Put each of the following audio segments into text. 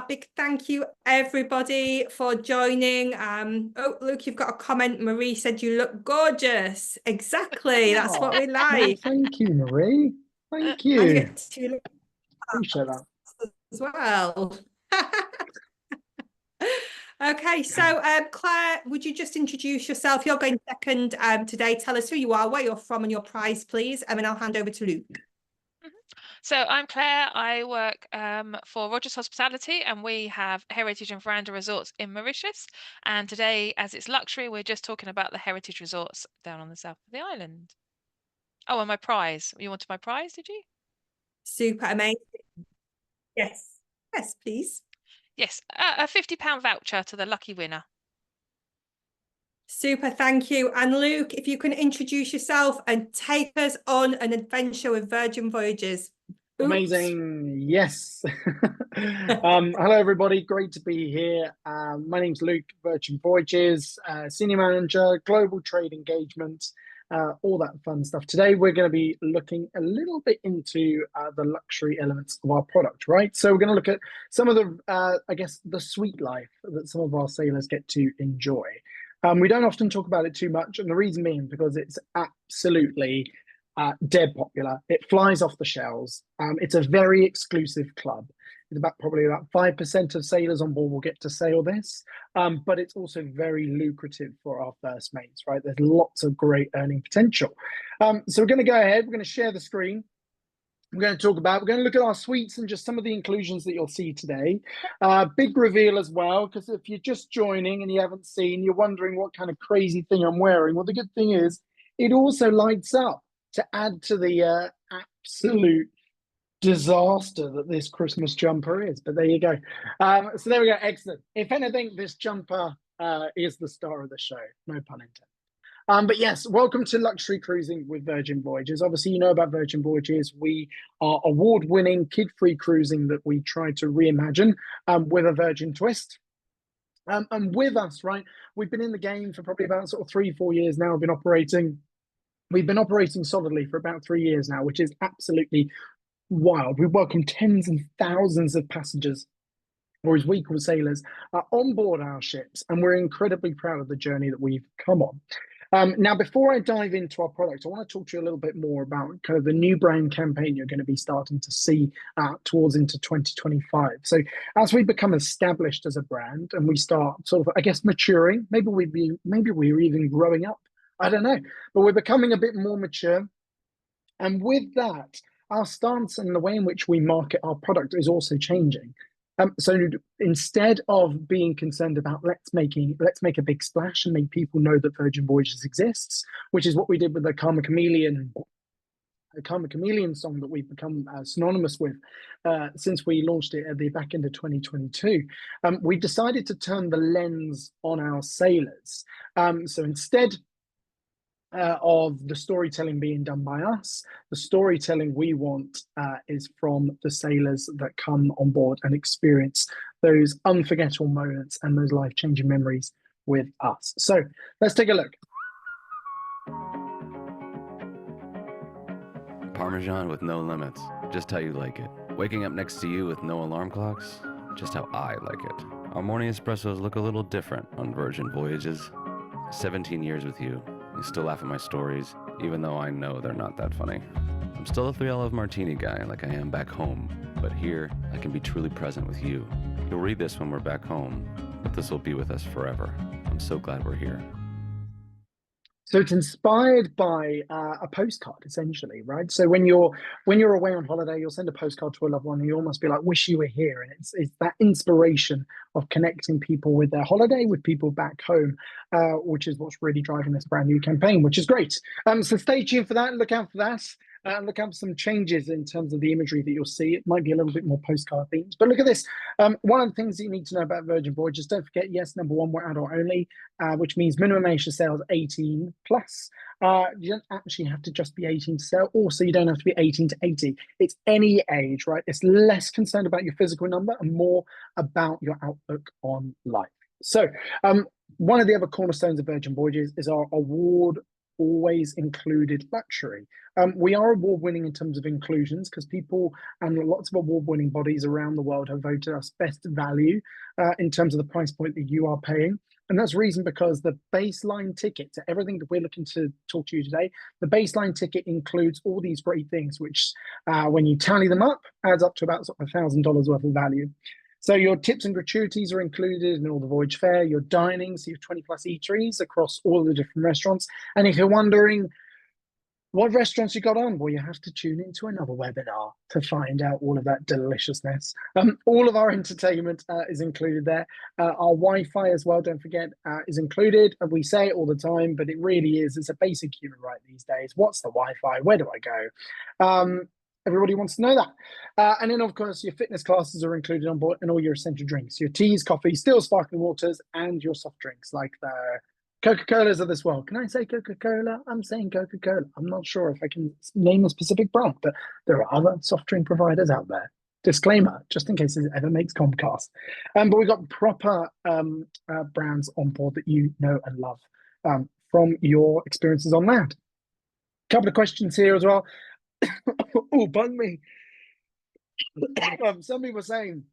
Big thank you, everybody, for joining. Oh, look, you've got a comment. Marie said you look gorgeous. Exactly. That's what we like. Thank you, Marie. Thank you. And you get to look Appreciate that as well. Okay, so Claire, would you just introduce yourself? You're going second today. Tell us who you are, where you're from, and your prize, please. And then I'll hand over to Luke. So I'm Claire. I work for Rogers Hospitality, and we have Heritage and Veranda Resorts in Mauritius. And today, as it's luxury, we're just talking about the Heritage Resorts down on the south of the island. Oh, and my prize. You wanted my prize, did you? Super amazing. Yes. Yes, please. Yes, a £50 voucher to the lucky winner. Super, thank you. And Luke, if you can introduce yourself and take us on an adventure with Virgin Voyages. Oops. Amazing. Yes. Hello, everybody. Great to be here. My name's Luke, Virgin Voyages, Senior Manager, Global Trade Engagement, all that fun stuff. Today, we're going to be looking a little bit into the luxury elements of our product, right? So we're going to look at some of the, I guess, the sweet life that some of our sailors get to enjoy. We don't often talk about it too much, and the reason being because it's absolutely dead popular. It flies off the shelves. It's a very exclusive club. It's probably about 5% of sailors on board will get to sail this, but it's also very lucrative for our first mates, right? There's lots of great earning potential. So we're going to go ahead. We're going to share the screen. We're going to look at our suites and just some of the inclusions that you'll see today. Big reveal as well, because if you're just joining and you haven't seen, you're wondering what kind of crazy thing I'm wearing. Well, the good thing is it also lights up to add to the absolute disaster that this Christmas jumper is. But there you go. So there we go. Excellent. If anything, this jumper is the star of the show. No pun intended. But yes, welcome to Luxury Cruising with Virgin Voyages. Obviously, you know about Virgin Voyages. We are award-winning, kid-free cruising that we try to reimagine with a Virgin twist. And with us, right, we've been in the game for probably about sort of 3-4 years now. We've been operating solidly for about 3 years now, which is absolutely wild. We welcome tens and thousands of passengers, or as we call sailors, on board our ships, and we're incredibly proud of the journey that we've come on. Now, before I dive into our product, I want to talk to you a little bit more about kind of the new brand campaign you're going to be starting to see towards into 2025. So as we become established as a brand and we start sort of, I guess, maturing, maybe we're even growing up. I don't know, but we're becoming a bit more mature. And with that, our stance and the way in which we market our product is also changing. So instead of being concerned about let's make a big splash and make people know that Virgin Voyages exists, which is what we did with the Karma Chameleon song that we've become synonymous with since we launched it at the back end of 2022, we decided to turn the lens on our sailors. So instead of the storytelling being done by us, the storytelling we want is from the sailors that come on board and experience those unforgettable moments and those life-changing memories with us. So let's take a look. Parmesan with no limits, just how you like it. Waking up next to you with no alarm clocks, just how I like it. Our morning espressos look a little different on Virgin Voyages. 17 years with you. You still laugh at my stories, even though I know they're not that funny. I'm still a 3 olive martini guy like I am back home, but here I can be truly present with you. You'll read this when we're back home, but this will be with us forever. I'm so glad we're here. So it's inspired by a postcard, essentially, right? So when you're away on holiday, you'll send a postcard to a loved one, and you almost be like, "Wish you were here." And it's that inspiration of connecting people with their holiday, with people back home, which is what's really driving this brand new campaign, which is great. So stay tuned for that. Look out for that. Look out for some changes in terms of the imagery that you'll see. It might be a little bit more postcard themed, but look at this. One of the things that you need to know about Virgin Voyages, don't forget, yes, number one, we're adult only, which means minimum age to sail is 18 plus. You don't actually have to just be 18 to sail. Also, you don't have to be 18 to 80. It's any age, right? It's less concerned about your physical number and more about your outlook on life. So one of the other cornerstones of Virgin Voyages is our award always included luxury. We are award-winning in terms of inclusions because people and lots of award-winning bodies around the world have voted us best value in terms of the price point that you are paying. And that's reason because the baseline ticket to everything that we're looking to talk to you today, the baseline ticket includes all these great things, which when you tally them up, adds up to about sort of $1,000 worth of value. So your tips and gratuities are included in all the voyage fare, your dining, so you have 20 plus eateries across all of the different restaurants. And if you're wondering what restaurants you got on, well, you have to tune into another webinar to find out all of that deliciousness. All of our entertainment is included there. Our Wi-Fi as well, don't forget, is included. And we say it all the time, but it really is. It's a basic human right these days. What's the Wi-Fi? Where do I go? Everybody wants to know that. And then, of course, your fitness classes are included on board and all your essential drinks, your teas, coffee, still sparkling waters, and your soft drinks like the Coca-Colas of this world. Can I say Coca-Cola? I'm saying Coca-Cola. I'm not sure if I can name a specific brand, but there are other soft drink providers out there. Disclaimer, just in case it ever makes Comcast. But we've got proper brands on board that you know and love from your experiences on land. Couple of questions here as well. Oh, bung me. Somebody was saying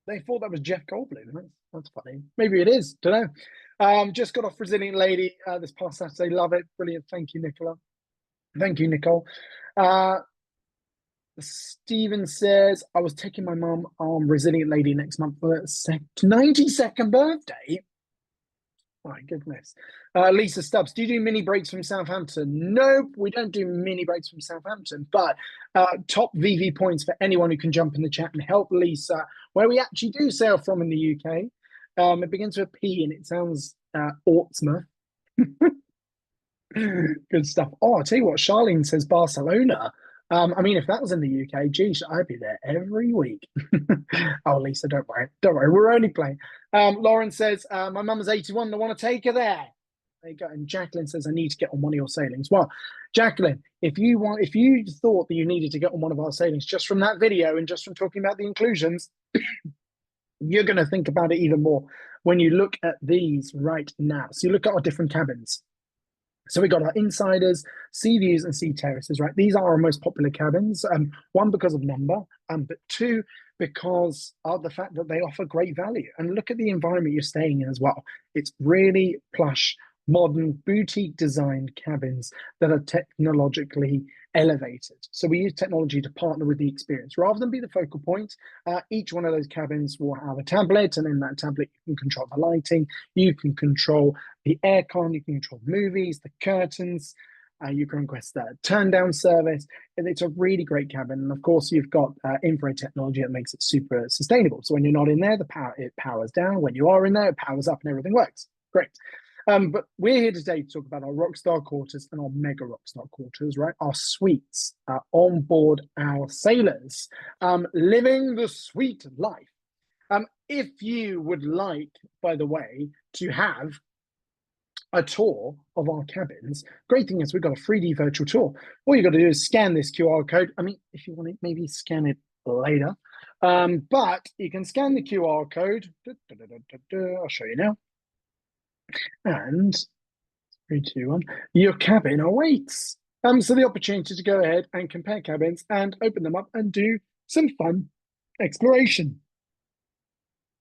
they thought that was Jeff Goldblum. That's funny. Maybe it is. Don't know. Just got off Resilient Lady this past Saturday. Love it. Brilliant. Thank you, Nicola. Thank you, Nicole. Stephen says, I was taking my mum on Resilient Lady next month for her 92nd birthday. My goodness. Lisa Stubbs, do you do mini breaks from Southampton? Nope, we don't do mini breaks from Southampton, but top VV points for anyone who can jump in the chat and help Lisa, where we actually do sail from in the UK. It begins with a P and it sounds Portsmouth. Good stuff. Oh, I'll tell you what, Charlene says Barcelona. I mean, if that was in the UK, geez, I'd be there every week. Oh, Lisa, don't worry. Don't worry. We're only playing. Lauren says, my mum is 81. I want to take her there. There you go. And Jacqueline says, I need to get on one of your sailings. Well, Jacqueline, if you thought that you needed to get on one of our sailings just from that video and just from talking about the inclusions, you're going to think about it even more when you look at these right now. So you look at our different cabins. So we got our insiders, sea views, and sea terraces, right? These are our most popular cabins. One, because of number, but two, because of the fact that they offer great value. And look at the environment you're staying in as well. It's really plush, modern, boutique designed cabins that are technologically elevated. So we use technology to partner with the experience rather than be the focal point. Each one of those cabins will have a tablet, and in that tablet you can control the lighting, you can control the aircon, you can control movies, the curtains, you can request that turn down service. And it's a really great cabin. And of course you've got infrared technology that makes it super sustainable. So when you're not in there, it powers down. When you are in there, it powers up and everything works. Great. But we're here today to talk about our Rockstar quarters and our Mega Rockstar quarters, right? Our suites on board our sailors, living the sweet life. If you would like, by the way, to have a tour of our cabins, great thing is we've got a 3D virtual tour. All you got to do is scan this QR code. I mean, if you want to maybe scan it later, but you can scan the QR code. I'll show you now. And 3, 2, 1, your cabin awaits. So the opportunity to go ahead and compare cabins and open them up and do some fun exploration.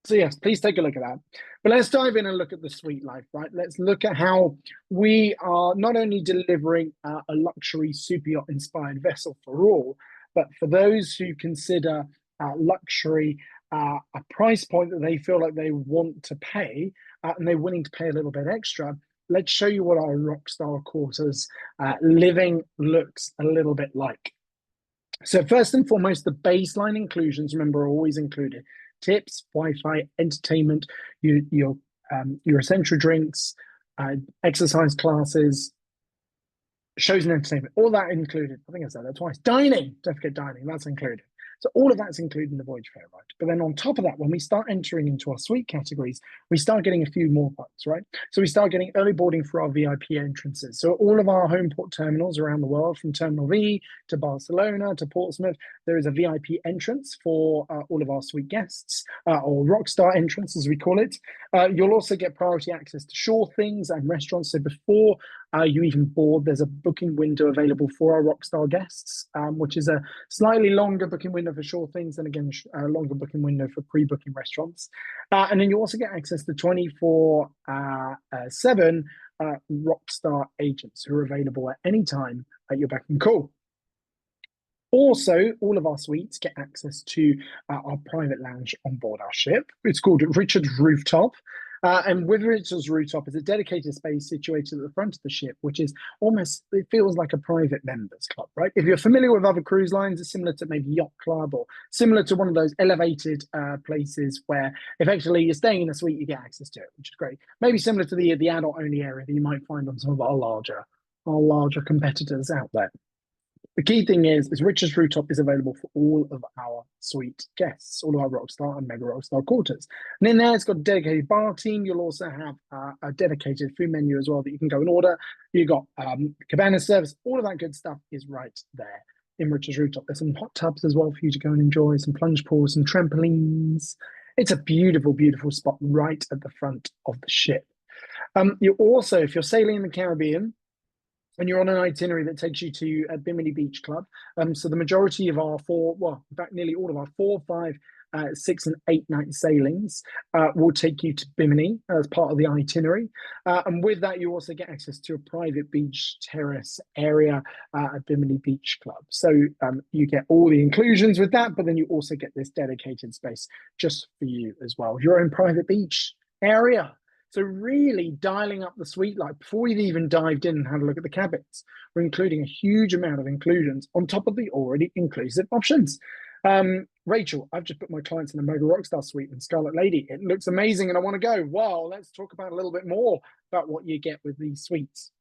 So yes, please take a look at that. But let's dive in and look at the suite life, right? Let's look at how we are not only delivering a luxury super yacht inspired vessel for all, but for those who consider luxury a price point that they feel like they want to pay, and they're willing to pay a little bit extra. Let's show you what our Rockstar quarters living looks a little bit like. So first and foremost, the baseline inclusions, remember, are always included. Tips, Wi-Fi, entertainment, your essential drinks, exercise classes, shows and entertainment, all that included. I think I said that twice. Dining, don't forget dining, that's included. So all of that's included in the voyage fare, right? But then on top of that, when we start entering into our suite categories, we start getting a few more perks, right? So we start getting early boarding for our VIP entrances. So all of our home port terminals around the world, from Terminal V to Barcelona to Portsmouth, there is a VIP entrance for all of our suite guests, or Rockstar entrance, as we call it. You'll also get priority access to shore things and restaurants. So before you even board. There's a booking window available for our Rockstar guests, which is a slightly longer booking window for short things, and again, a longer booking window for pre-booking restaurants. And then you also get access to 24/7 Rockstar agents who are available at any time at your beck and call. Also, all of our suites get access to our private lounge on board our ship. It's called Richard's Rooftop. And with Richard's Rooftop is a dedicated space situated at the front of the ship, which is almost, it feels like a private members club, right? If you're familiar with other cruise lines, it's similar to maybe Yacht Club or similar to one of those elevated places where effectively you're staying in a suite, you get access to it, which is great. Maybe similar to the adult only area that you might find on some of our larger competitors out there. The key thing is Richard's Rooftop is available for all of our suite guests, all of our Rockstar and Mega Rockstar quarters. And in there, it's got a dedicated bar team. You'll also have a dedicated food menu as well that you can go and order. You've got cabana service. All of that good stuff is right there in Richard's Rooftop. There's some hot tubs as well for you to go and enjoy, some plunge pools, some trampolines. It's a beautiful, beautiful spot right at the front of the ship. You also, if you're sailing in the Caribbean, and you're on an itinerary that takes you to Bimini Beach Club. So the majority of our in fact, nearly all of our 4, 5, 6, and 8 night sailings will take you to Bimini as part of the itinerary. And with that, you also get access to a private beach terrace area at Bimini Beach Club. So you get all the inclusions with that, but then you also get this dedicated space just for you as well. Your own private beach area. So really dialing up the suite life before we've even dived in and had a look at the cabins. We're including a huge amount of inclusions on top of the already inclusive options. Rachel, I've just put my clients in a Mega Rockstar suite in Scarlet Lady. It looks amazing and I want to go. Wow, let's talk about a little bit more about what you get with these suites.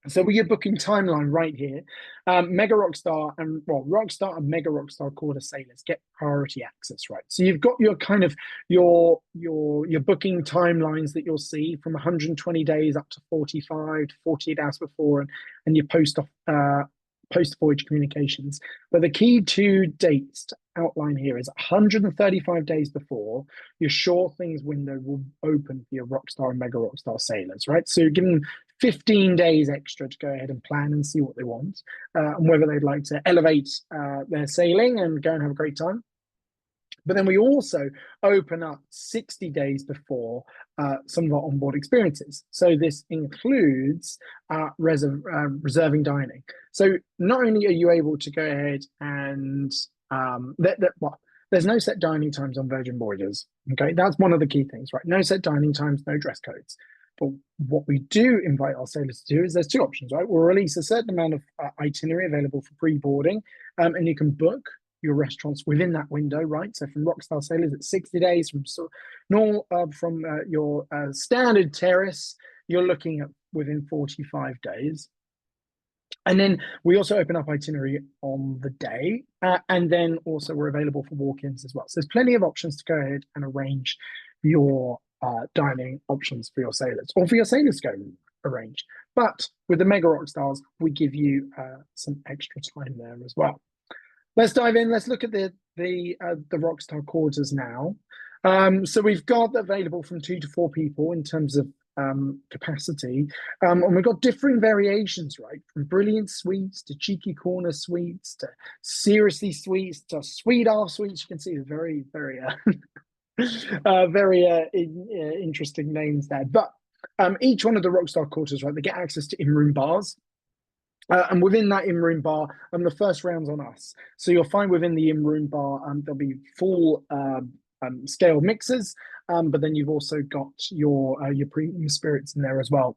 So with your booking timeline right here, Mega Rockstar and Rockstar and Mega Rockstar quarter sailors get priority access, right? So you've got your kind of your booking timelines that you'll see from 120 days up to 45 to 48 hours before, and your post voyage communications. But the key two dates to outline here is 135 days before your short things window will open for your Rockstar and Mega Rockstar sailors, right? So you're giving them 15 days extra to go ahead and plan and see what they want, and whether they'd like to elevate their sailing and go and have a great time. But then we also open up 60 days before some of our onboard experiences. So this includes reserving dining. So not only are you able to go ahead and there's no set dining times on Virgin Voyages. Okay, that's one of the key things, right? No set dining times, no dress codes. But what we do invite our sailors to do is there's two options, right? We'll release a certain amount of itinerary available for pre-boarding, and you can book your restaurants within that window, right? So from Rockstar sailors, it's 60 days. From your standard terrace, you're looking at within 45 days. And then we also open up itinerary on the day, and then also we're available for walk-ins as well. So there's plenty of options to go ahead and arrange your dining options for your sailors, or for your sailors to go arrange. But with the Mega Rockstars, we give you some extra time there as well. Let's dive in. Let's look at the Rockstar quarters now. So we've got available from 2 to 4 people in terms of capacity, and we've got differing variations, right? From brilliant suites to cheeky corner suites to seriously suites to sweet-off suites. You can see the very, very interesting names there. But each one of the Rockstar quarters, right, they get access to in-room bars. And within that in-room bar, the first round's on us. So you'll find within the in-room bar, there'll be full scale mixers, but then you've also got your premium spirits in there as well.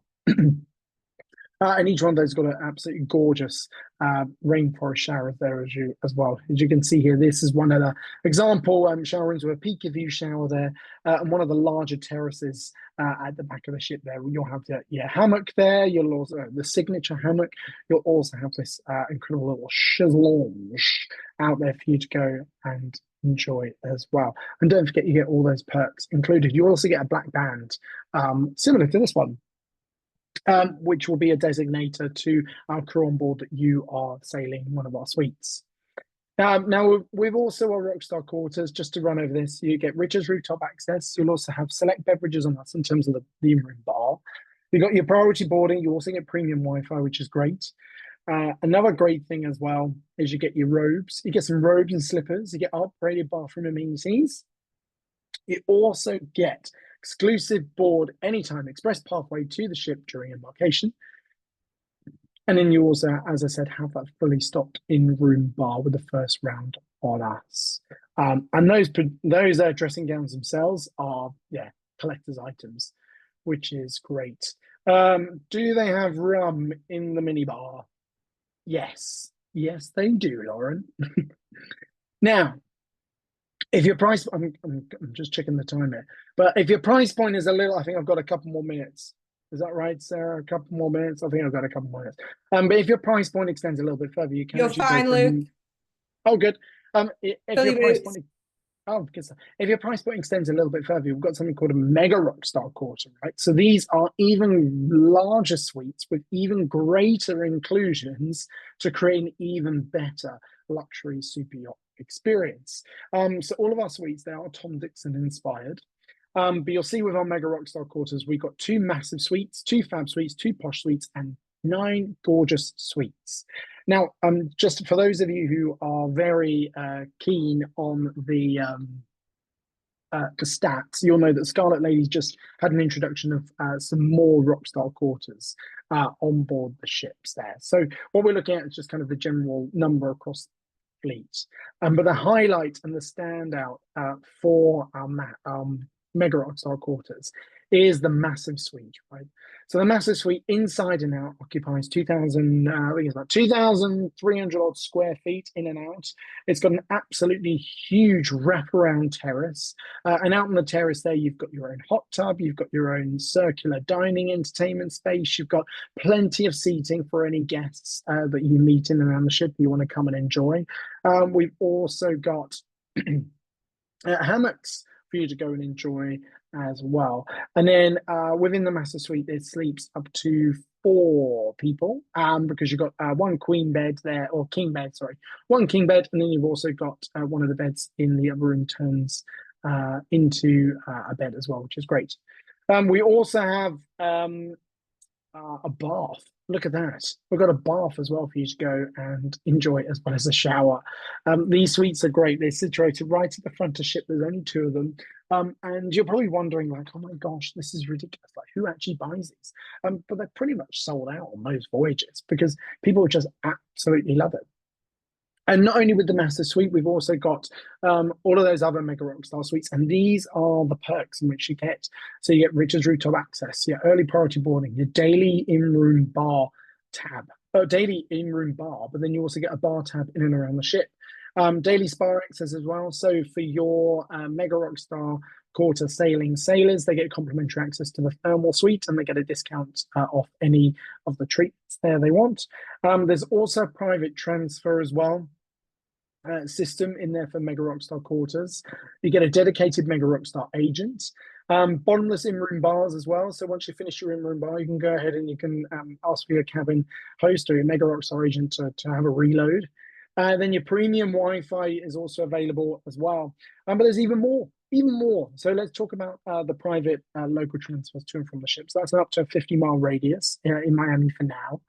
And each one of those got an absolutely gorgeous rainforest shower there as well. As you can see here, this is one of the example shower rooms with a peak of view shower there, and one of the larger terraces at the back of the ship there. You'll have the hammock there. You'll also the signature hammock. You'll also have this incredible little chaise out there for you to go and enjoy as well. And don't forget, you get all those perks included. You also get a black band similar to this one, which will be a designator to our crew on board that you are sailing one of our suites. Now, we've also our Rockstar quarters, just to run over this, you get Richard's Rooftop access. You'll also have select beverages on us in terms of the in-room bar. You've got your priority boarding. You also get premium Wi-Fi, which is great. Another great thing as well is you get your robes. You get some robes and slippers. You get upgraded bathroom amenities. You also get exclusive board anytime express pathway to the ship during embarkation. And then you also, as I said, have that fully stocked in-room bar with the first round on us. And those dressing gowns themselves are, collector's items, which is great. Do they have rum in the minibar? Yes. Yes, they do, Lauren. Now, if your price, I'm just checking the time here, but if your price point is a little, I think I've got a couple more minutes. Is that right, Sarah? A couple more minutes? I think I've got a couple more minutes. But if your price point extends a little bit further, you can. You're fine, Luke. Oh, good. If Billy your price Boots. point, if your price point extends a little bit further, you've got something called a mega rockstar quarter, right? So these are even larger suites with even greater inclusions to create an even better luxury super yacht experience. So all of our suites, they are Tom Dixon inspired. But you'll see with our mega rockstar quarters, we've got 2 massive suites, 2 fab suites, 2 posh suites, and 9 gorgeous suites. Now, just for those of you who are very keen on the stats, you'll know that Scarlet Ladies just had an introduction of some more Rockstar quarters on board the ships there. So what we're looking at is just kind of the general number across the fleet. But the highlight and the standout for our Mega Rockstar quarters is the massive suite, right? So the massive suite inside and out occupies 2,000, I think it's about 2,300 odd square feet in and out. It's got an absolutely huge wraparound terrace. And out on the terrace there, you've got your own hot tub, you've got your own circular dining entertainment space, you've got plenty of seating for any guests that you meet in and around the ship you want to come and enjoy. We've also got hammocks for you to go and enjoy as well. And then within the master suite, there sleeps up to 4 people because you've got 1 queen bed there, or king bed, sorry, 1 king bed, and then you've also got one of the beds in the other room turns into a bed as well, which is great. We also have a bath. Look at that. We've got a bath as well for you to go and enjoy, as well as a shower. These suites are great. They're situated right at the front of ship. There's only 2 of them. And you're probably wondering, like, oh my gosh, this is ridiculous. Like, who actually buys these? But they're pretty much sold out on most voyages because people just absolutely love it. And not only with the master suite, we've also got all of those other Mega Rockstar suites, and these are the perks in which you get. So you get Richard's Rooftop access, your early priority boarding, your daily in-room bar tab, daily in-room bar, but then you also get a bar tab in and around the ship. Daily spa access as well. So for your Mega Rockstar quarter sailing sailors, they get complimentary access to the thermal suite, and they get a discount off any of the treatments there they want. There's also a private transfer as well. System in there for Mega Rockstar quarters. You get a dedicated Mega Rockstar agent. Bottomless in-room bars as well. So once you finish your in-room bar, you can go ahead and you can ask for your cabin host or your Mega Rockstar agent to have a reload. Then your premium Wi-Fi is also available as well. But there's even more. So let's talk about the private local transfers to and from the ship. So that's up to a 50-mile radius in Miami for now.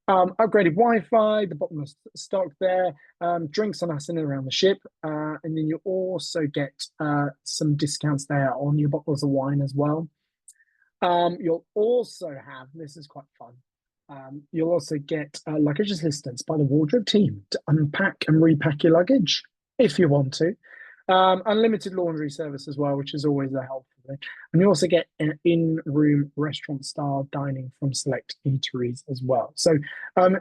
Upgraded Wi-Fi, the bottomless stock there, drinks on us in and around the ship, and then you also get some discounts there on your bottles of wine as well. You'll also have, this is quite fun, you'll also get luggage assistance by the wardrobe team to unpack and repack your luggage if you want to. Unlimited laundry service as well, which is always a helpful thing. And you also get an in-room restaurant style dining from select eateries as well. So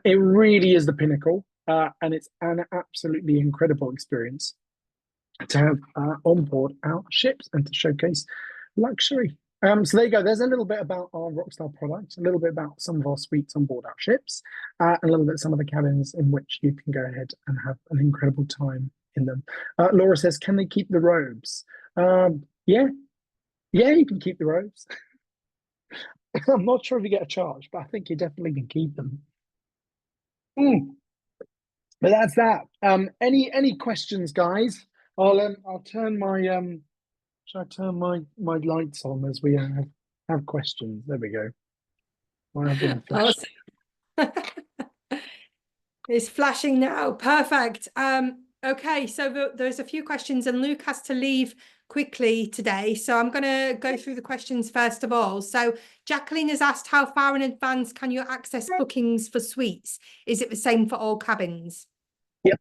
it really is the pinnacle, and it's an absolutely incredible experience to have on board our ships and to showcase luxury. So there you go. There's a little bit about our Rockstar product, a little bit about some of our suites on board our ships, a little bit some of the cabins in which you can go ahead and have an incredible time in them. Laura says, can they keep the robes? Yeah, you can keep the robes. I'm not sure if you get a charge, but I think you definitely can keep them. But that's that. Any questions, guys? I'll turn my should I turn my lights on as we have questions? There we go. I have one flash. Awesome. It's flashing now. Perfect. Okay, so there's a few questions and Luke has to leave quickly today. So I'm going to go through the questions first of all. So Jacqueline has asked, how far in advance can you access bookings for suites? Is it the same for all cabins? Yep.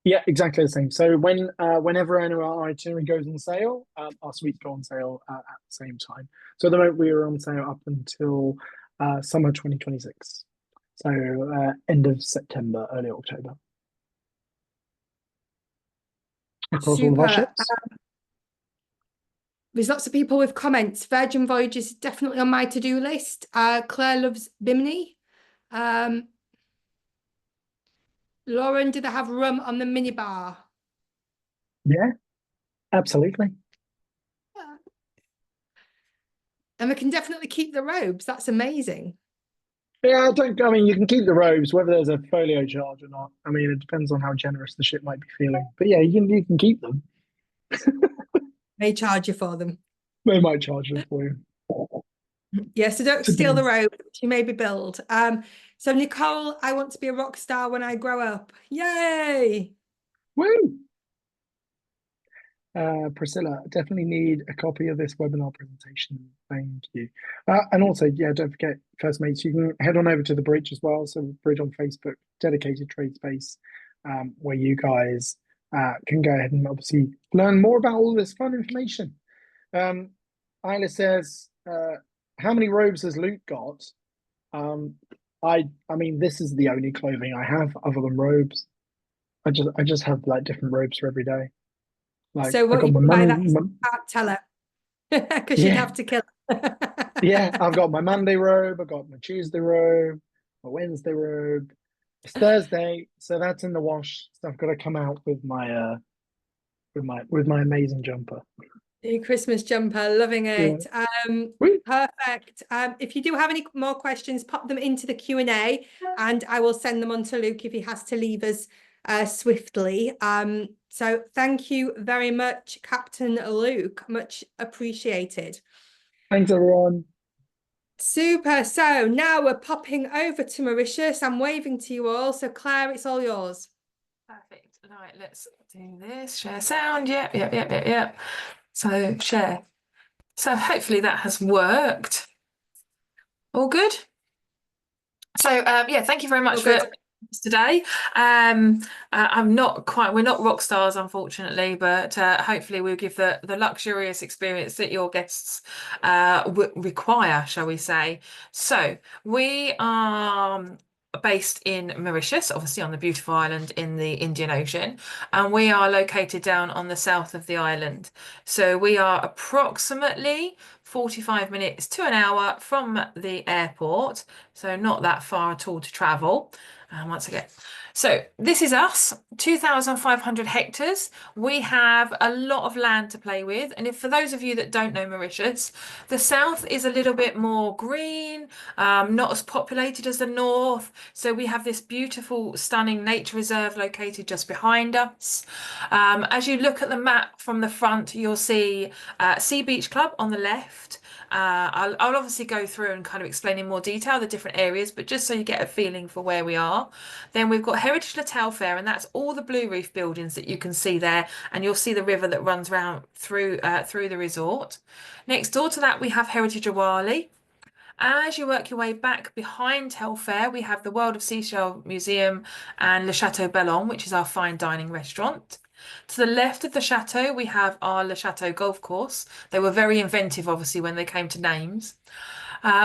Yeah, exactly the same. So whenever any of our itinerary goes on sale, our suites go on sale at the same time. So at the moment we are on sale up until summer 2026. So end of September, early October. Across all of our Super. ships. There's lots of people with comments. Virgin Voyages is definitely on my to-do list. Claire loves Bimini. Lauren, do they have rum on the minibar? Yeah, absolutely. And we can definitely keep the robes. That's amazing. Yeah, I mean, you can keep the robes, whether there's a folio charge or not. I mean, it depends on how generous the ship might be feeling. But yeah, you can keep them. They charge you for them. They might charge us for you. Yeah, so don't steal the robe. You may be billed. So Nicole, I want to be a rock star when I grow up. Yay! Woo! Priscilla, definitely need a copy of this webinar presentation. Thank you. And also, yeah, don't forget, First Mates, you can head on over to the Bridge as well. So Bridge on Facebook, dedicated trade space, where you guys can go ahead and obviously learn more about all this fun information. Isla says, how many robes has Luke got? I mean, this is the only clothing I have other than robes. I just have like different robes for every day. Like, so what I got you my buy that mum, can't tell her because Yeah. you'd have to kill her. yeah, I've got my Monday robe, I've got my Tuesday robe, my Wednesday robe. It's Thursday, so that's in the wash. So I've got to come out with my amazing jumper. Your Christmas jumper, loving it. Woo. Perfect. If you do have any more questions, pop them into the Q&A and I will send them on to Luke if he has to leave us swiftly. So thank you very much, Captain Luke. Much appreciated. Thanks, everyone. Super. So now we're popping over to Mauritius. I'm waving to you all. So Claire, it's all yours. Perfect. Right, let's do this. Share sound. Yep. So share. So hopefully that has worked. All good. So yeah, thank you very much for today. I'm not quite, we're not rock stars, unfortunately, but hopefully we'll give the luxurious experience that your guests require, shall we say. So we are based in Mauritius, obviously on the beautiful island in the Indian Ocean, and we are located down on the south of the island. So we are approximately 45 minutes to an hour from the airport, so not that far at all to travel. Once again, so this is us, 2,500 hectares. We have a lot of land to play with, and if for those of you that don't know Mauritius, the south is a little bit more green, not as populated as the north. So we have this beautiful, stunning nature reserve located just behind us. As you look at the map from the front, you'll see Sea Beach Club on the left. I'll obviously go through and kind of explain in more detail the different areas, but just so you get a feeling for where we are. Then we've got Heritage Le Telfair, and that's all the blue reef buildings that you can see there, and you'll see the river that runs around through the resort. Next door to that, we have Heritage Awali. As you work your way back behind Telfair, we have the World of Seashell Museum and Le Chateau Bellon, which is our fine dining restaurant. To the left of the chateau, we have our Le Chateau golf course. They were very inventive, obviously, when they came to names.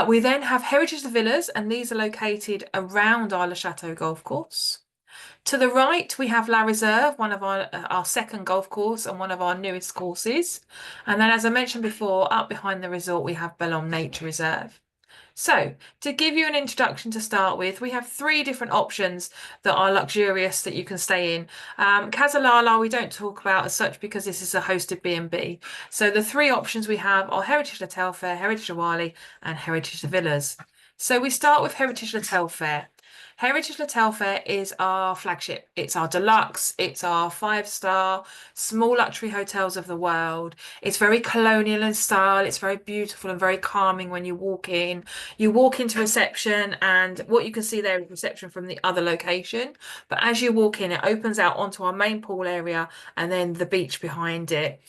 We then have Heritage the Villas, and these are located around our Le Chateau golf course. To the right, we have La Reserve, one of our second golf course and one of our newest courses. And then, as I mentioned before, up behind the resort, we have Bellon Nature Reserve. So to give you an introduction to start with, we have 3 different options that are luxurious that you can stay in. Casalala we don't talk about as such because this is a hosted B&B. So the 3 options we have are Heritage Le Telfair, Heritage Awali and Heritage the Villas. So we start with Heritage Le Telfair. Heritage Le Telfair is our flagship. It's our deluxe. It's our 5-star small luxury hotels of the world. It's very colonial in style. It's very beautiful and very calming when you walk in. You walk into reception, and what you can see there is reception from the other location. But as you walk in, it opens out onto our main pool area and then the beach behind it.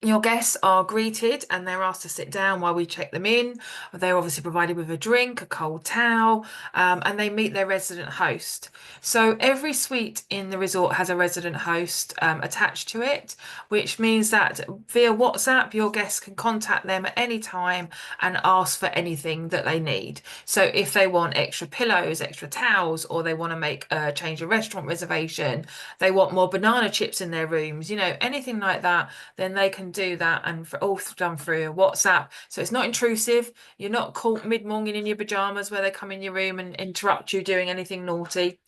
Your guests are greeted and they're asked to sit down while we check them in. They're obviously provided with a drink, a cold towel, and they meet their resident host. So every suite in the resort has a resident host attached to it, which means that via WhatsApp, your guests can contact them at any time and ask for anything that they need. So if they want extra pillows, extra towels, or they want to make a change of restaurant reservation, they want more banana chips in their rooms, you know, anything like that, then they can do that, and all done through WhatsApp. So it's not intrusive. You're not caught mid-morning in your pajamas where they come in your room and interrupt you doing anything naughty.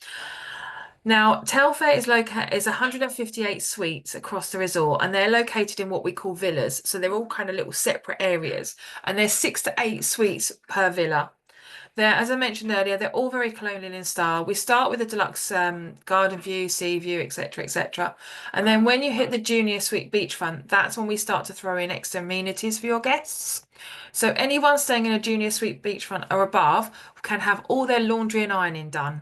Now, Telfair is 158 suites across the resort, and they're located in what we call villas. So they're all kind of little separate areas, and there's 6 to 8 suites per villa. As I mentioned earlier, they're all very colonial in style. We start with a deluxe garden view, sea view, etc., etc. And then when you hit the junior suite beachfront, that's when we start to throw in extra amenities for your guests. So anyone staying in a junior suite beachfront or above can have all their laundry and ironing done.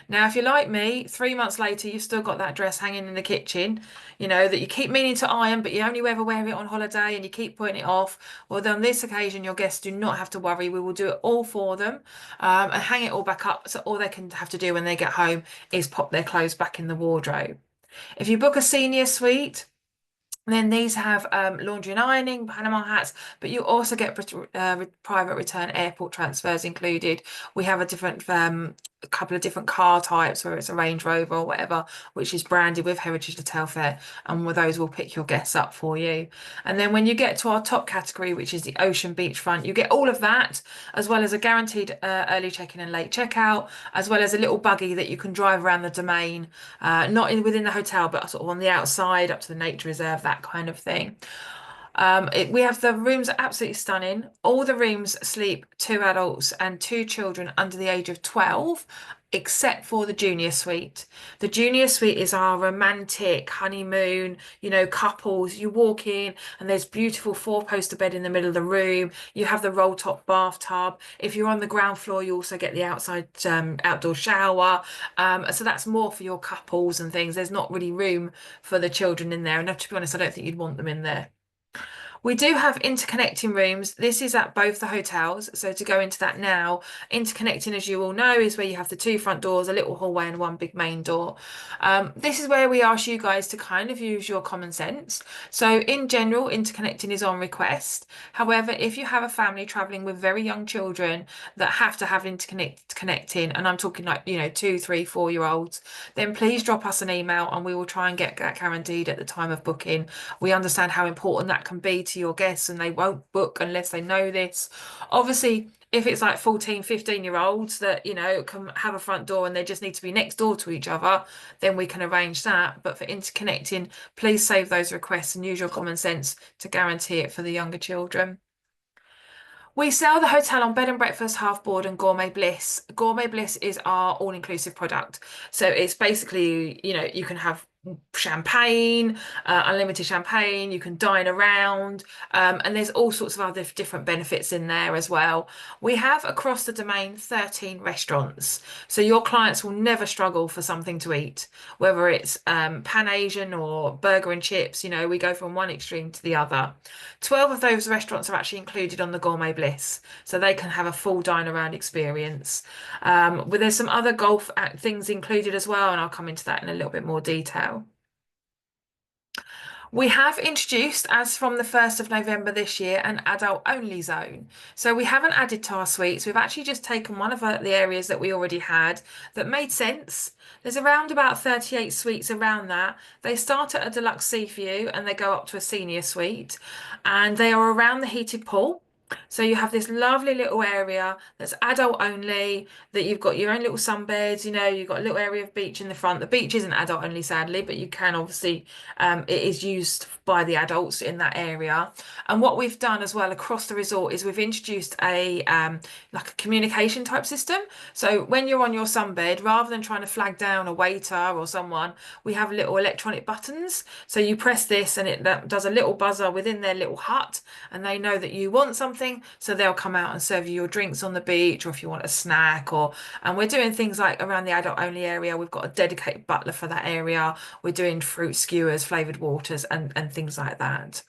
Now, if you're like me, 3 months later, you've still got that dress hanging in the kitchen, you know, that you keep meaning to iron, but you only ever wear it on holiday and you keep putting it off. Well, on this occasion, your guests do not have to worry. We will do it all for them and hang it all back up. So all they can have to do when they get home is pop their clothes back in the wardrobe. If you book a senior suite, then these have laundry and ironing, Panama hats, but you also get private return airport transfers included. We have a couple of different car types, whether it's a Range Rover or whatever, which is branded with Heritage Le Telfair, and with those will pick your guests up for you. And then when you get to our top category, which is the ocean beachfront, you get all of that, as well as a guaranteed early check-in and late checkout, as well as a little buggy that you can drive around the domain, not within the hotel, but sort of on the outside up to the nature reserve, that kind of thing. We have the rooms are absolutely stunning. All the rooms sleep 2 adults and 2 children under the age of 12, except for the junior suite. The junior suite is our romantic honeymoon, you know, couples. You walk in and there's beautiful 4-poster bed in the middle of the room. You have the roll top bathtub. If you're on the ground floor, you also get the outside outdoor shower. So that's more for your couples and things. There's not really room for the children in there. And to be honest, I don't think you'd want them in there. We do have interconnecting rooms. This is at both the hotels. So to go into that now, interconnecting, as you all know, is where you have the 2 front doors, a little hallway and 1 big main door. This is where we ask you guys to kind of use your common sense. So in general, interconnecting is on request. However, if you have a family traveling with very young children that have to have connecting, and I'm talking like, you know, 2, 3, 4-year-olds, then please drop us an email and we will try and get that guaranteed at the time of booking. We understand how important that can be to your guests, and they won't book unless they know this. Obviously, if it's like 14, 15-year-olds that, you know, can have a front door and they just need to be next door to each other, then we can arrange that. But for interconnecting, please save those requests and use your common sense to guarantee it for the younger children. We sell the hotel on bed and breakfast, half board, and Gourmet Bliss. Gourmet Bliss is our all-inclusive product. So it's basically, you know, you can have champagne, unlimited champagne, you can dine around, and there's all sorts of other different benefits in there as well. We have across the domain 13 restaurants, so your clients will never struggle for something to eat, whether it's Pan Asian or burger and chips. You know, we go from one extreme to the other. 12 of those restaurants are actually included on the Gourmet Bliss, so they can have a full dine around experience. There's some other golf things included as well, and I'll come into that in a little bit more detail. We have introduced, as from the 1st of November this year, an adult-only zone. So we haven't added to our suites. We've actually just taken one of the areas that we already had that made sense. There's around about 38 suites around that. They start at a deluxe sea view and they go up to a senior suite. And they are around the heated pool. So you have this lovely little area that's adult only, that you've got your own little sunbeds, you've got a little area of beach in the front. The beach isn't adult only, sadly, but you can obviously, it is used by the adults in that area. And what we've done as well across the resort is we've introduced a like a communication type system. So when you're on your sunbed, rather than trying to flag down a waiter or someone, we have little electronic buttons. So you press this and that does a little buzzer within their little hut, and they know that you want something, so they'll come out and serve you your drinks on the beach, or if you want a snack. And we're doing things like around the adult only area, we've got a dedicated butler for that area. We're doing fruit skewers, flavored waters, and things like that.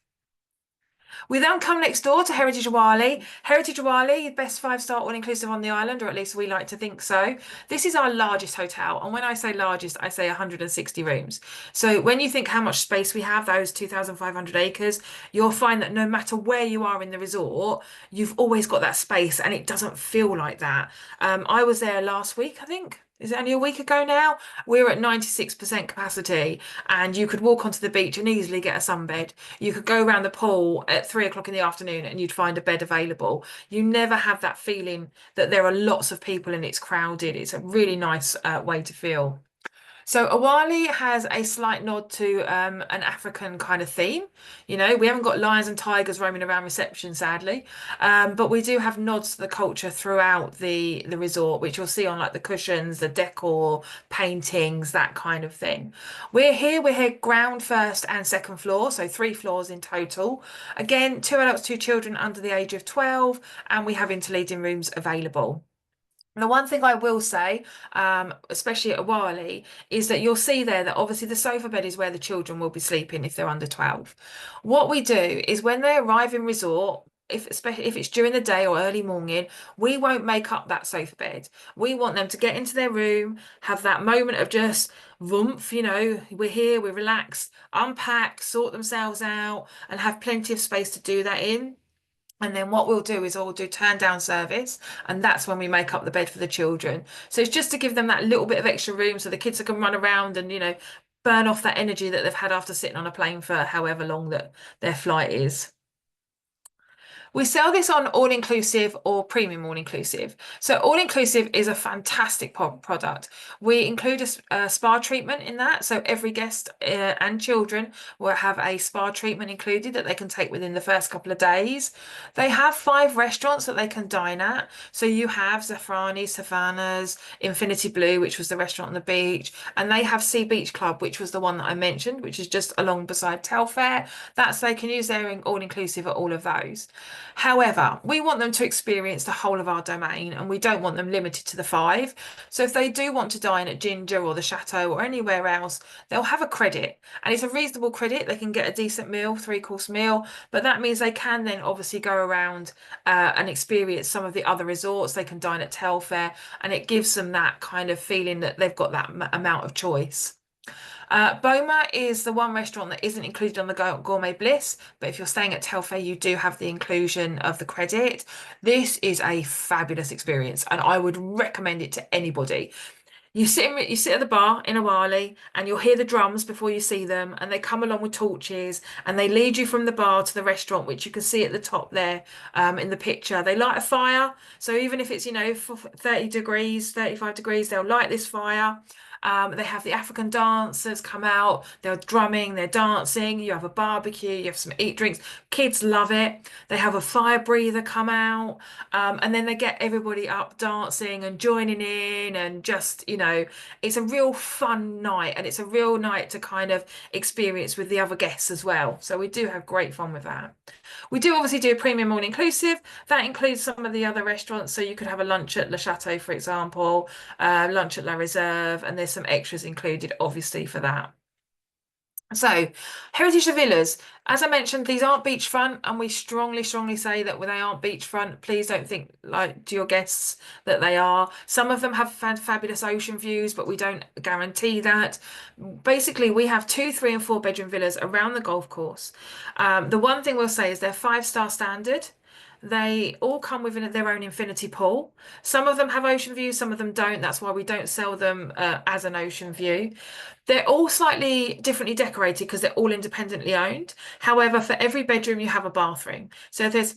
We then come next door to Heritage Awali. Heritage Awali, best 5-star all-inclusive on the island, or at least we like to think so. This is our largest hotel. And when I say largest, I say 160 rooms. So when you think how much space we have, those 2,500 acres, you'll find that no matter where you are in the resort, you've always got that space, and it doesn't feel like that. I was there last week, I think. Is it only a week ago now? We were at 96% capacity, and you could walk onto the beach and easily get a sunbed. You could go around the pool at 3 o'clock in the afternoon and you'd find a bed available. You never have that feeling that there are lots of people and it's crowded. It's a really nice way to feel. So Awali has a slight nod to an African kind of theme. We haven't got lions and tigers roaming around reception, sadly, but we do have nods to the culture throughout the resort, which you'll see on like the cushions, the decor, paintings, that kind of thing. We're here ground first and second floor, so 3 floors in total. Again, 2 adults, 2 children under the age of 12, and we have interleading rooms available. The one thing I will say, especially at Awali, is that you'll see there that obviously the sofa bed is where the children will be sleeping if they're under 12. What we do is when they arrive in resort, especially if it's during the day or early morning, we won't make up that sofa bed. We want them to get into their room, have that moment of just vroomf, we're here, we're relaxed, unpack, sort themselves out, and have plenty of space to do that in. And then what we'll do is we'll do turn down service, and that's when we make up the bed for the children. So it's just to give them that little bit of extra room so the kids can run around and, burn off that energy that they've had after sitting on a plane for however long that their flight is. We sell this on all-inclusive or premium all-inclusive. So all-inclusive is a fantastic product. We include a spa treatment in that. So every guest and children will have a spa treatment included that they can take within the first couple of days. They have 5 restaurants that they can dine at. So you have Zafrani, Savannah's, Infinity Blue, which was the restaurant on the beach. And they have Sea Beach Club, which was the one that I mentioned, which is just along beside Telfair. They can use their all-inclusive at all of those. However, we want them to experience the whole of our domain, and we don't want them limited to the 5. So if they do want to dine at Ginger or the Chateau or anywhere else, they'll have a credit, and it's a reasonable credit. They can get a decent meal, 3-course meal, but that means they can then obviously go around and experience some of the other resorts. They can dine at Telfair, and it gives them that kind of feeling that they've got that amount of choice. Boma is the one restaurant that isn't included on the Gourmet Bliss, but if you're staying at Telfair, you do have the inclusion of the credit. This is a fabulous experience, and I would recommend it to anybody. You sit at the bar in Awali, and you'll hear the drums before you see them, and they come along with torches, and they lead you from the bar to the restaurant, which you can see at the top there in the picture. They light a fire, so even if it's 30 degrees, 35 degrees, they'll light this fire. They have the African dancers come out, they're drumming, they're dancing, you have a barbecue, you have some eat drinks. Kids love it. They have a fire breather come out, and then they get everybody up dancing and joining in, and just, it's a real fun night, and it's a real night to kind of experience with the other guests as well. So we do have great fun with that. We do obviously do a premium all-inclusive. That includes some of the other restaurants. So you could have a lunch at Le Chateau, for example, lunch at La Reserve, and there's some extras included, obviously, for that. So, Heritage Villas, as I mentioned, these aren't beachfront, and we strongly say that when they aren't beachfront, please don't think like to your guests that they are. Some of them have fabulous ocean views, but we don't guarantee that. Basically, we have 2, 3, and 4 bedroom villas around the golf course. The one thing we'll say is they're 5-star standard. They all come with their own infinity pool. Some of them have ocean views, some of them don't. That's why we don't sell them as an ocean view. They're all slightly differently decorated because they're all independently owned. However, for every bedroom, you have a bathroom. So there's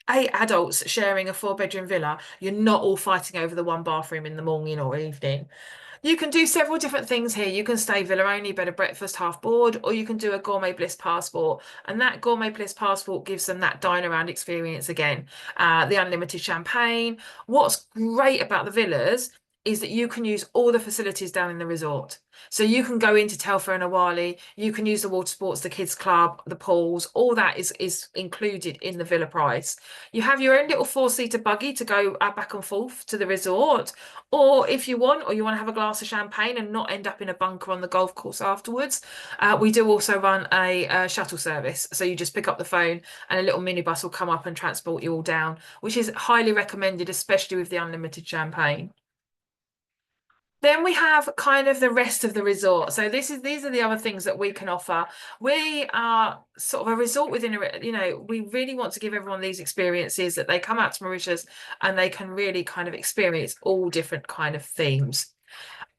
8 adults sharing a 4-bedroom villa, you're not all fighting over the one bathroom in the morning or evening. You can do several different things here. You can stay villa only, bed and breakfast, half board, or you can do a Gourmet Bliss passport. And that Gourmet Bliss passport gives them that dine around experience again. The unlimited champagne. What's great about the villas is that you can use all the facilities down in the resort. So you can go into Telfair and Awali, you can use the water sports, the kids club, the pools, all that is included in the villa price. You have your own little 4-seater buggy to go back and forth to the resort, or if you want, or you want to have a glass of champagne and not end up in a bunker on the golf course afterwards, we do also run a shuttle service. So you just pick up the phone and a little minibus will come up and transport you all down, which is highly recommended, especially with the unlimited champagne. Then we have kind of the rest of the resort. So these are the other things that we can offer. We are sort of a resort within a, we really want to give everyone these experiences that they come out to Mauritius and they can really kind of experience all different kind of themes.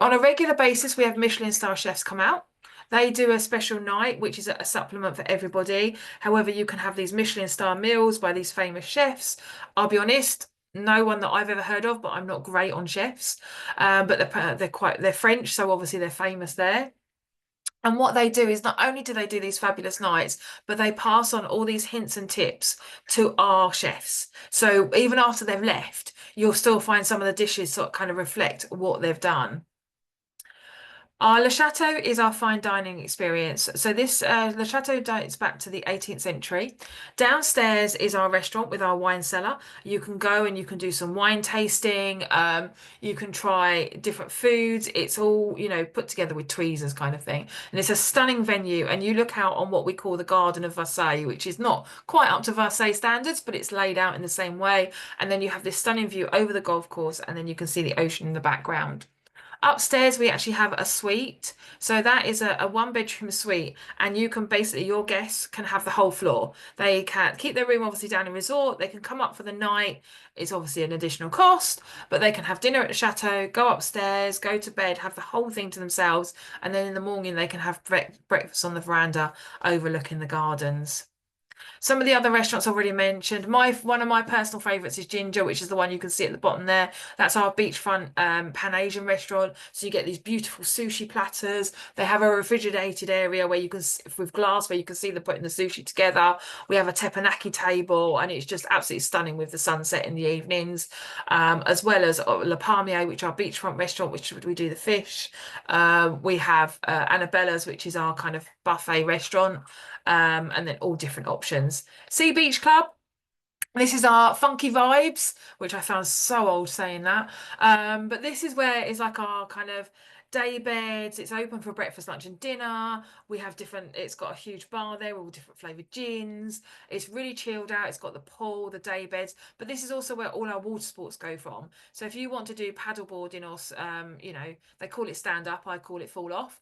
On a regular basis, we have Michelin star chefs come out. They do a special night, which is a supplement for everybody. However, you can have these Michelin star meals by these famous chefs. I'll be honest, no one that I've ever heard of, but I'm not great on chefs. But they're French, so obviously they're famous there. And what they do is not only do they do these fabulous nights, but they pass on all these hints and tips to our chefs. So even after they've left, you'll still find some of the dishes sort of kind of reflect what they've done. Our Le Chateau is our fine dining experience. So this Le Chateau dates back to the 18th century. Downstairs is our restaurant with our wine cellar. You can go and you can do some wine tasting. You can try different foods. It's all, put together with tweezers kind of thing. And it's a stunning venue. And you look out on what we call the Garden of Versailles, which is not quite up to Versailles standards, but it's laid out in the same way. And then you have this stunning view over the golf course, and then you can see the ocean in the background. Upstairs, we actually have a suite. So that is a 1-bedroom suite, and you can basically, your guests can have the whole floor. They can keep their room obviously down in resort. They can come up for the night. It's obviously an additional cost, but they can have dinner at the chateau, go upstairs, go to bed, have the whole thing to themselves. And then in the morning, they can have breakfast on the veranda overlooking the gardens. Some of the other restaurants I've already mentioned. One of my personal favourites is Ginger, which is the one you can see at the bottom there. That's our beachfront Pan-Asian restaurant. So you get these beautiful sushi platters. They have a refrigerated area where you can, with glass, where you can see them putting the sushi together. We have a teppanyaki table, and it's just absolutely stunning with the sunset in the evenings, as well as Le Palmier, which is our beachfront restaurant, which we do the fish. We have Annabella's, which is our kind of buffet restaurant. And then all different options. Sea Beach Club. This is our funky vibes, which I found so old saying that. But this is where it's like our kind of day beds. It's open for breakfast, lunch, and dinner. We have it's got a huge bar there with all different flavoured gins. It's really chilled out. It's got the pool, the day beds. But this is also where all our water sports go from. So if you want to do paddleboarding or, they call it stand up, I call it fall off.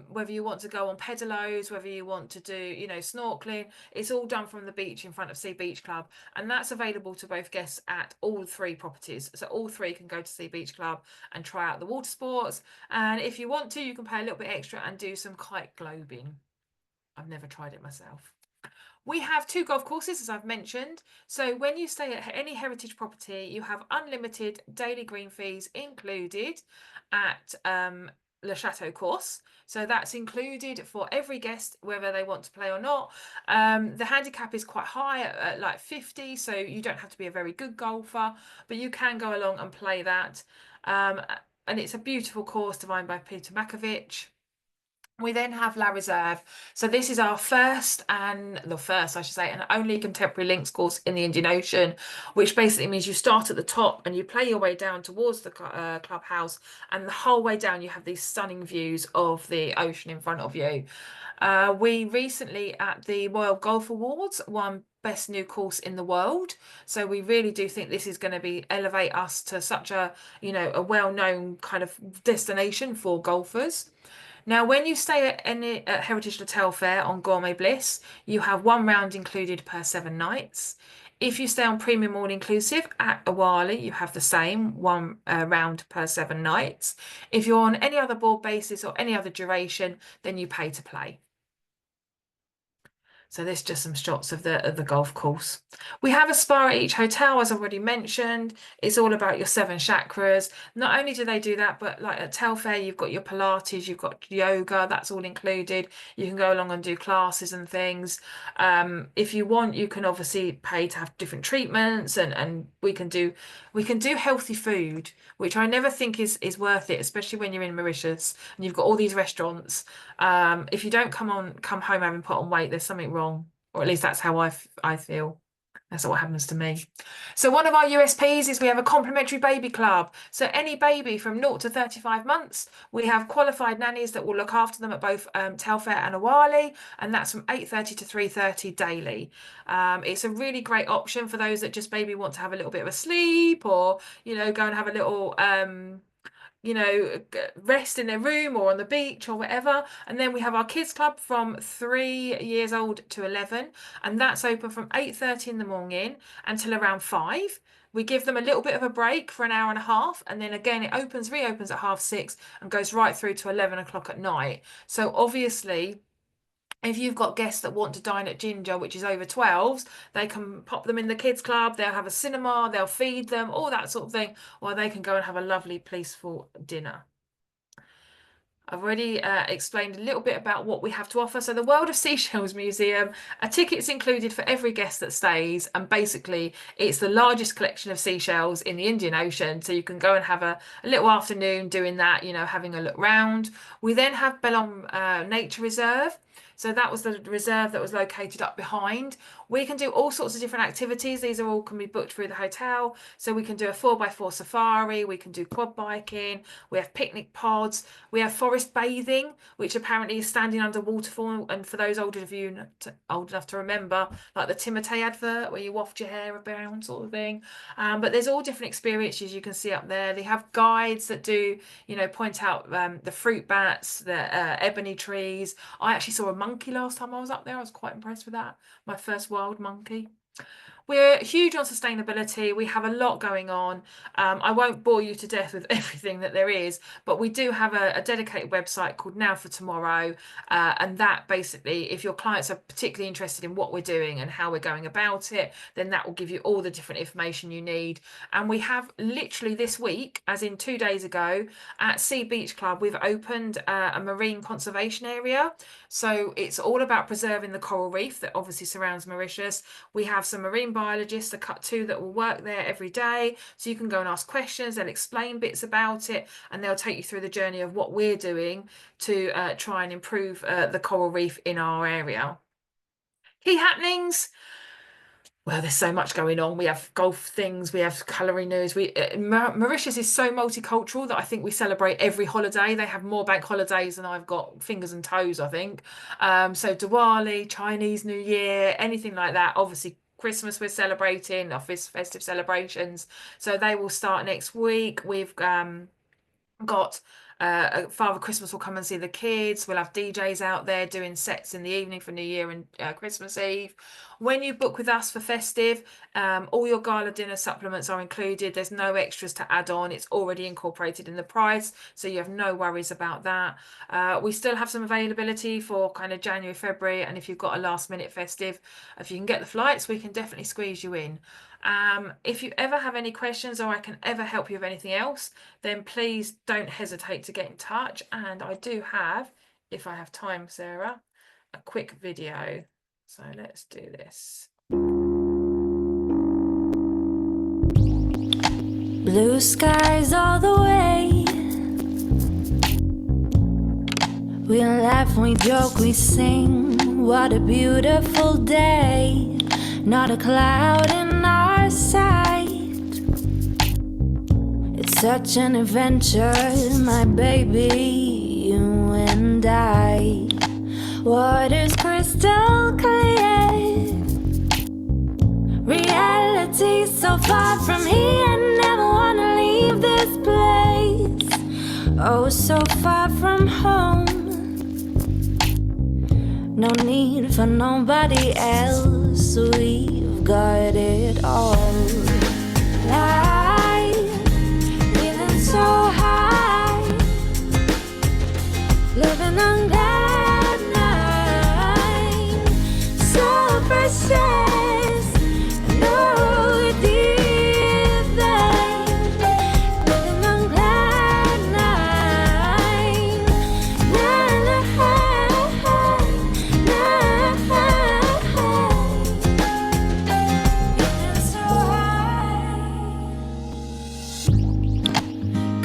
Whether you want to go on pedalos, whether you want to do, snorkeling, it's all done from the beach in front of Sea Beach Club. And that's available to both guests at all 3 properties. So all 3 can go to Sea Beach Club and try out the water sports. And if you want to, you can pay a little bit extra and do some kite globing. I've never tried it myself. We have 2 golf courses, as I've mentioned. So when you stay at any heritage property, you have unlimited daily green fees included at Le Chateau course. So that's included for every guest, whether they want to play or not. The handicap is quite high at like 50, so you don't have to be a very good golfer, but you can go along and play that. And it's a beautiful course designed by Peter Makovich. We then have La Reserve. So this is our first and only contemporary links course in the Indian Ocean, which basically means you start at the top and you play your way down towards the clubhouse, and the whole way down you have these stunning views of the ocean in front of you. We recently at the Royal Golf Awards won Best New Course in the World. So we really do think this is going to elevate us to such a well-known kind of destination for golfers. Now, when you stay at Heritage Le Telfair on Gourmet Bliss, you have 1 round included per 7 nights. If you stay on Premium All Inclusive at Awali, you have the same 1 round per 7 nights. If you're on any other board basis or any other duration, then you pay to play. So there's just some shots of the golf course. We have a spa at each hotel, as I've already mentioned. It's all about your 7 chakras. Not only do they do that, but like at Telfair, you've got your Pilates, you've got yoga, that's all included. You can go along and do classes and things. If you want, you can obviously pay to have different treatments, and we can do healthy food, which I never think is worth it, especially when you're in Mauritius and you've got all these restaurants. If you don't come home having put on weight, there's something wrong, or at least that's how I feel. That's what happens to me. So one of our USPs is we have a complimentary baby club. So any baby from 0 to 35 months, we have qualified nannies that will look after them at both Telfair and Awali, and that's from 8:30 to 3:30 daily. It's a really great option for those that just maybe want to have a little bit of a sleep, or go and have a little rest in their room or on the beach or whatever. And then we have our kids club from 3 years old to 11, and that's open from 8:30 in the morning until around 5. We give them a little bit of a break for an hour and a half, and then again it reopens at 6:30 and goes right through to 11 o'clock at night. So obviously, if you've got guests that want to dine at Ginger, which is over 12s, they can pop them in the kids club, they'll have a cinema, they'll feed them, all that sort of thing, or they can go and have a lovely, peaceful dinner. I've already explained a little bit about what we have to offer. So the World of Seashells Museum, a ticket's included for every guest that stays, and basically it's the largest collection of seashells in the Indian Ocean. So you can go and have a little afternoon doing that, having a look round. We then have Belom Nature Reserve. So that was the reserve that was located up behind. We can do all sorts of different activities. These are all can be booked through the hotel. So we can do a 4x4 safari, we can do quad biking, we have picnic pods, we have forest bathing, which apparently is standing under waterfall. And for those old enough to remember, like the Timotei advert where you waft your hair around sort of thing. But there's all different experiences you can see up there. They have guides that do, point out the fruit bats, the ebony trees. I actually saw a monkey last time I was up there. I was quite impressed with that. My first wild monkey. We're huge on sustainability. We have a lot going on. I won't bore you to death with everything that there is, but we do have a dedicated website called Now for Tomorrow. And that basically, if your clients are particularly interested in what we're doing and how we're going about it, then that will give you all the different information you need. And we have literally this week, as in 2 days ago, at Sea Beach Club, we've opened a marine conservation area. So it's all about preserving the coral reef that obviously surrounds Mauritius. We have some marine biologists, a cut 2 that will work there every day, so you can go and ask questions. They'll explain bits about it, and they'll take you through the journey of what we're doing to try and improve the coral reef in our area. Key happenings. Well, there's so much going on. We have golf things, we have culinary news. Mauritius is so multicultural that I think we celebrate every holiday. They have more bank holidays than I've got fingers and toes, I think. So Diwali, Chinese New Year, anything like that. Obviously Christmas we're celebrating, our festive celebrations. So they will start next week. We've got Father Christmas will come and see the kids. We'll have DJs out there doing sets in the evening for New Year and Christmas Eve. When you book with us for festive, all your gala dinner supplements are included. There's no extras to add on. It's already incorporated in the price, so you have no worries about that. We still have some availability for kind of January, February, and if you've got a last minute festive, if you can get the flights, we can definitely squeeze you in. If you ever have any questions or I can ever help you with anything else, then please don't hesitate to get in touch. And I do have, if I have time, Sarah, a quick video. So let's do this. Blue skies all the way. We laugh, we joke, we sing. What a beautiful day. Not a cloud in our sight. It's such an adventure, my baby, you and I. Water's crystal clear. Reality so far from here. Never wanna leave this place. Oh, so far from home. No need for nobody else. We've got it all. Life, living so high, living on that night. So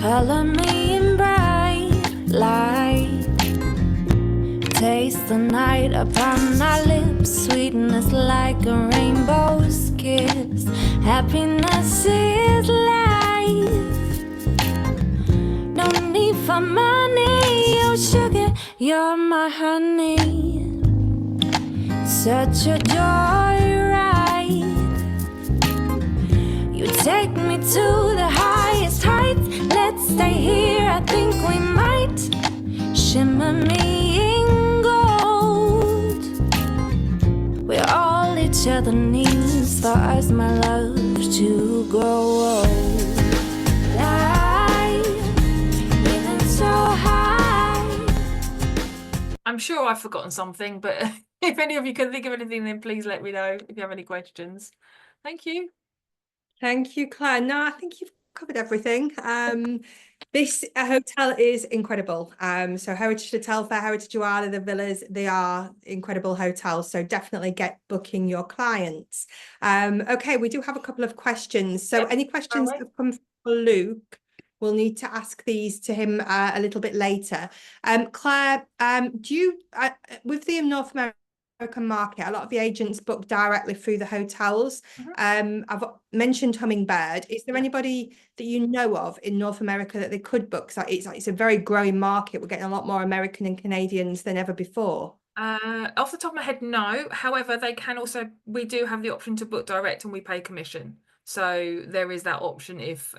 Color me in bright light. Taste the night upon our lips. Sweetness like a rainbow's kiss. Happiness is life. No need for money, oh sugar, you're my honey. Such a joyride. You take me to the highest heights. Let's stay here, I think we might. Shimmer me in gold. We're all each other needs for us, my love, to grow old. Life, living so high. I'm sure I've forgotten something, but if any of you can think of anything, then please let me know if you have any questions. Thank you. Thank you, Claire. No, I think you've covered everything. This hotel is incredible. So Heritage to Telfair, Heritage Awali, the villas, they are incredible hotels. So definitely get booking your clients. Okay, we do have a couple of questions. So Yep, any questions that have come for Luke, we'll need to ask these to him a little bit later. Claire, do you, with the North American market, a lot of the agents book directly through the hotels. I've mentioned Hummingbird. Is there anybody that you know of in North America that they could book? So it's a very growing market. We're getting a lot more American and Canadians than ever before. Off the top of my head, no. However, they can also, we do have the option to book direct and we pay commission. So there is that option if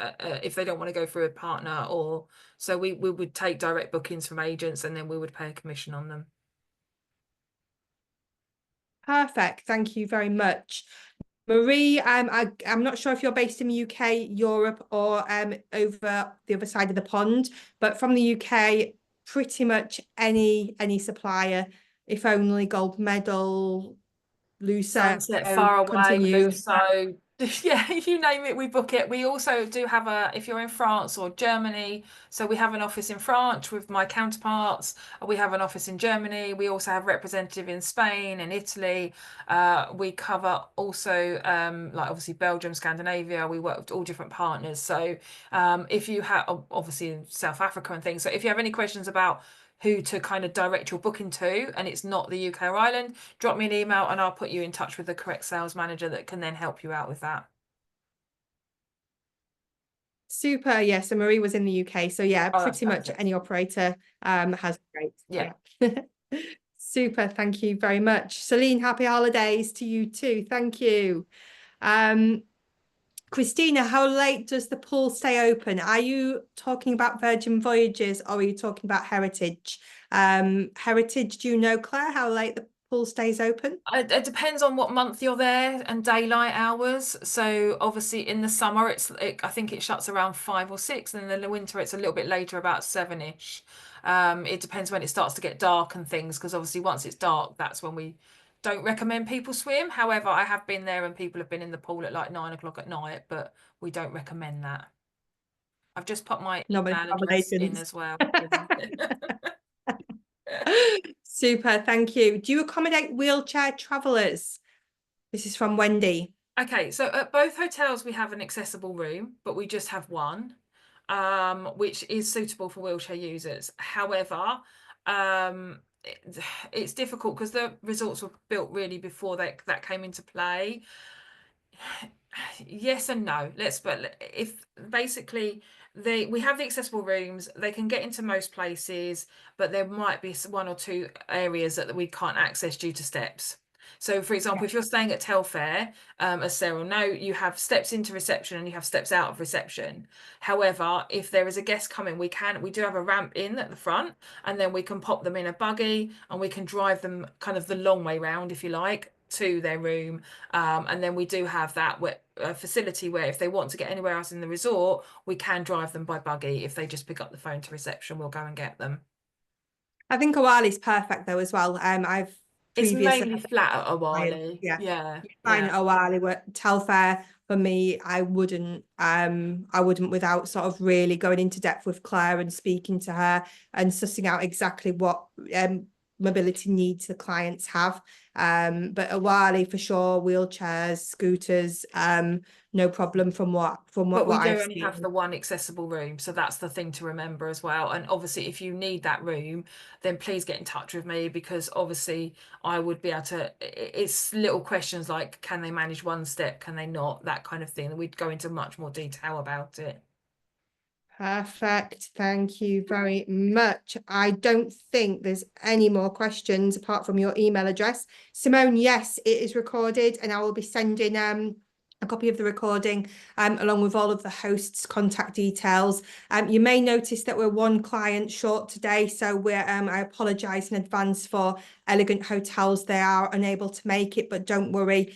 they don't want to go through a partner, or so we would take direct bookings from agents and then we would pay a commission on them. Perfect. Thank you very much. Marie, I'm not sure if you're based in the UK, Europe, or over the other side of the pond, but from the UK, pretty much any supplier, if only Gold Medal, Luso, Sunset, Far Away, Continue. Luso. Yeah, you name it, we book it. We also do have if you're in France or Germany, so we have an office in France with my counterparts. We have an office in Germany. We also have representative in Spain and Italy. We cover also like obviously Belgium, Scandinavia. We work with all different partners. So if you have obviously in South Africa and things. So if you have any questions about who to kind of direct your booking to, and it's not the UK or Ireland, drop me an email and I'll put you in touch with the correct sales manager that can then help you out with that. Super. Yeah. So Marie was in the UK. So yeah, pretty much perfect. any operator has great. Yeah. Super. Thank you very much. Celine, happy holidays to you too. Thank you. Christina, how late does the pool stay open? Are you talking about Virgin Voyages or are you talking about Heritage? Heritage, do you know, Claire, how late the pool stays open? It depends on what month you're there and daylight hours. So obviously in the summer, I think it shuts around 5 or 6, and in the winter it's a little bit later, about 7-ish. It depends when it starts to get dark and things, because obviously once it's dark, that's when we don't recommend people swim. However, I have been there and people have been in the pool at like 9 o'clock at night, but we don't recommend that. I've just put my email address in as well. Super, thank you. Do you accommodate wheelchair travellers? This is from Wendy. Okay, so at both hotels we have an accessible room, but we just have one, which is suitable for wheelchair users. However, it's difficult because the resorts were built really before that came into play. Yes and no. But if basically we have the accessible rooms, they can get into most places, but there might be 1 or 2 areas that we can't access due to steps. So for example, if you're staying at Telfair, as Sarah will know, you have steps into reception and you have steps out of reception. However, if there is a guest coming, we do have a ramp in at the front, and then we can pop them in a buggy and we can drive them kind of the long way round, if you like, to their room. And then we do have that facility where if they want to get anywhere else in the resort, we can drive them by buggy. If they just pick up the phone to reception, we'll go and get them. I think Awali's perfect though as well. It's mainly flat at Awali. Yeah. Fine at Awali, but Telfair for me, I wouldn't without sort of really going into depth with Claire and speaking to her and sussing out exactly what mobility needs the clients have. But Awali for sure, wheelchairs, scooters, no problem from what But we do I've only have seen. the one accessible room, so that's the thing to remember as well. And obviously, if you need that room, then please get in touch with me, because obviously I would be able to. It's little questions like, can they manage one step? Can they not? That kind of thing. We'd go into much more detail about it. Perfect. Thank you very much. I don't think there's any more questions apart from your email address. Simone, yes, it is recorded, and I will be sending a copy of the recording along with all of the hosts' contact details. You may notice that we're one client short today, so we're I apologise in advance for Elegant Hotels. They are unable to make it, but don't worry.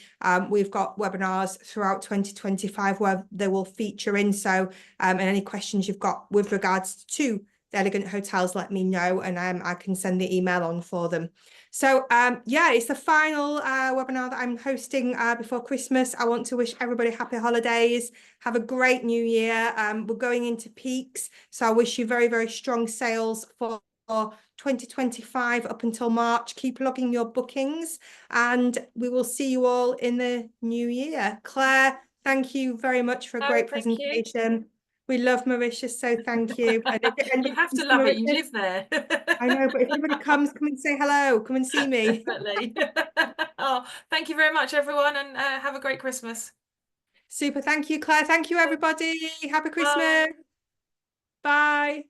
We've got webinars throughout 2025 where they will feature in. So and any questions you've got with regards to the Elegant Hotels, let me know, and I can send the email on for them. So yeah, it's the final webinar that I'm hosting before Christmas. I want to wish everybody happy holidays. Have a great new year. We're going into peaks, so I wish you very, very strong sales for 2025 up until March. Keep logging your bookings, and we will see you all in the new year. Claire, thank you very much for a great presentation. We love Mauritius, so thank you. And You have to love it. You live there. I know, but if anybody comes, come and say hello. Come and see me. Definitely. Oh, thank you very much, everyone, and have a great Christmas. Super. Thank you, Claire. Thank you, everybody. Happy Christmas. Bye.